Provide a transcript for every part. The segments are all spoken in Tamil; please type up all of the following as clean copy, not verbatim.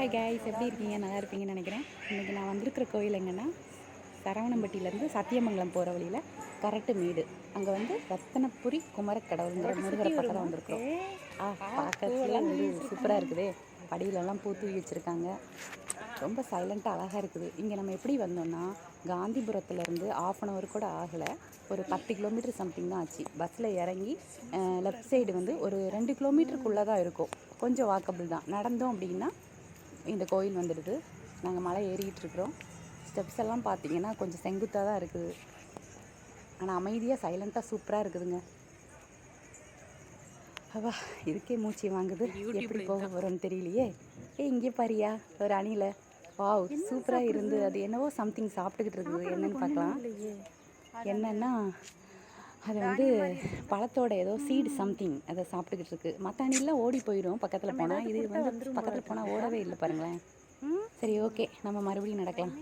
ஹாய் கைஸ், எப்படி இருக்கீங்க? நல்லா இருப்பீங்கன்னு நினைக்கிறேன். இன்றைக்கி நான் வந்திருக்கிற கோயில் எங்கன்னா, சரவணம்பட்டியிலேருந்து சத்தியமங்கலம் போகிற வழியில் கரட்டு மேடு. அங்கே வந்து ரத்தனபுரி குமரக்கடவுளுங்கிற முருகரை பக்கம் தான் வந்திருக்கோம். பார்க்கறதுல வந்து சூப்பராக இருக்குது. படியிலெல்லாம் பூ தூவி வச்சுருக்காங்க. ரொம்ப சைலண்ட்டாக அழகாக இருக்குது. இங்கே நம்ம எப்படி வந்தோம்னா, காந்திபுரத்துலேருந்து 1/2 hour கூட ஆகலை. ஒரு 10 கிலோமீட்டர் சம்திங் தான் ஆச்சு. பஸ்ஸில் இறங்கி லெஃப்ட் சைடு வந்து ஒரு 2 கிலோமீட்டருக்குள்ளே தான் இருக்கும். கொஞ்சம் வாக்கபிள் தான். நடந்தோம் அப்படின்னா இந்த கோயில் வந்துடுது. நாங்கள் மலை ஏறிக்கிட்டு இருக்கிறோம். ஸ்டெப்ஸ் எல்லாம் பார்த்தீங்கன்னா கொஞ்சம் செங்குத்தாக தான் இருக்குது. ஆனால் அமைதியாக சைலண்ட்டாக சூப்பராக இருக்குதுங்க. அவா இதுக்கே மூச்சு வாங்குது. எப்படி போக போகிறோன்னு தெரியலையே. இங்கே பாரியா ஒரு அணில வாவ் சூப்பராக இருந்து அது என்னவோ சம்திங் சாப்பிட்டுக்கிட்டு இருக்குது. என்னன்னு பார்க்கலாம். என்னன்னா அது வந்து பழத்தோட ஏதோ சீடு சம்திங் அதை சாப்பிட்டுக்கிட்டு இருக்கு. மற்ற அணிலாம் ஓடி போயிடும் பக்கத்தில் போனால். இது வந்து பக்கத்தில் போனால் ஓடவே இல்லை பாருங்களேன். சரி, ஓகே, நம்ம மறுபடியும் நடக்கலாம்.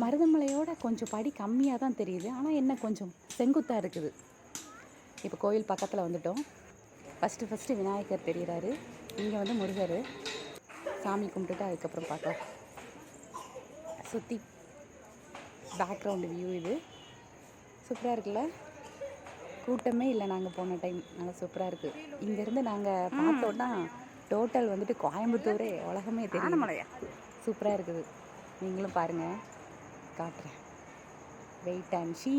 மருதமலையோட கொஞ்சம் படி கம்மியாக தான் தெரியுது. ஆனால் என்ன கொஞ்சம் செங்குத்தாக இருக்குது. இப்போ கோயில் பக்கத்தில் வந்துட்டோம். ஃபஸ்ட்டு விநாயகர் தெரிகிறாரு. இங்கே வந்து முருகர். சாமி கும்பிட்டுட்டு அதுக்கப்புறம் பார்க்கலாம். சுற்றி பேக்ரவுண்டு வியூ இது சூப்பராக இருக்குல்ல. கூட்டமே இல்லை நாங்கள் போன டைம். நல்லா சூப்பராக இருக்குது. இங்கேருந்து நாங்கள் பார்த்தோன்னா டோட்டல் வந்துட்டு கோயம்புத்தூரே உலகமே தெரியும். சூப்பராக இருக்குது. நீங்களும் பாருங்கள், காட்டுறேன். வெயிட் அண்ட் ஷீ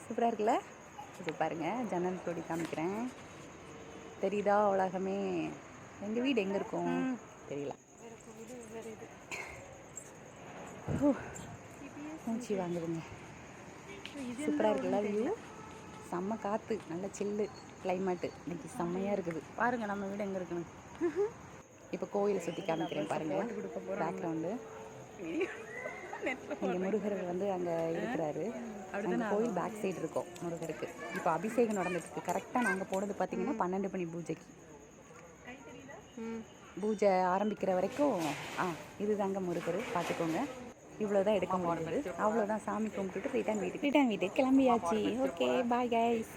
சூப்பராக இருக்குல்ல. இது பாருங்கள், ஜன்னல் தோடி காமிக்கிறேன். தெரியுதா உலகமே? எங்கள் வீடு எங்கே இருக்கும் தெரியல. மூச்சு வாங்குதுங்க. சூப்பராக இருக்குல்ல வியூ. செம்ம காற்று, நல்ல சில்லு கிளைமேட்டு. இன்றைக்கி செம்மையாக இருக்குது. பாருங்கள் நம்ம வீடு எங்கே இருக்குன்னு. இப்போ கோயிலை சுற்றி காமிக்கிறேன் பாருங்கள். பேக்ரவுண்டு இங்கே முருகர் வந்து அங்கே இருக்கிறாரு. அங்கே கோயில் பேக் சைடு இருக்கும் முருகருக்கு. இப்போ அபிஷேகம் நடந்துட்டுருக்கு. கரெக்டாக நாங்கள் போனது பார்த்திங்கன்னா 12 மணி பூஜைக்கு. பூஜை ஆரம்பிக்கிற வரைக்கும் இது தாங்க முருகர். பார்த்துக்கோங்க. இவ்வளோ தான் எடுக்க முடியுது. அவ்வளோதான். சாமி கும்பிட்டுட்டு ரிட்டர்ன் வீட்டுக்கு கிளம்பியாச்சு. Okay, bye guys.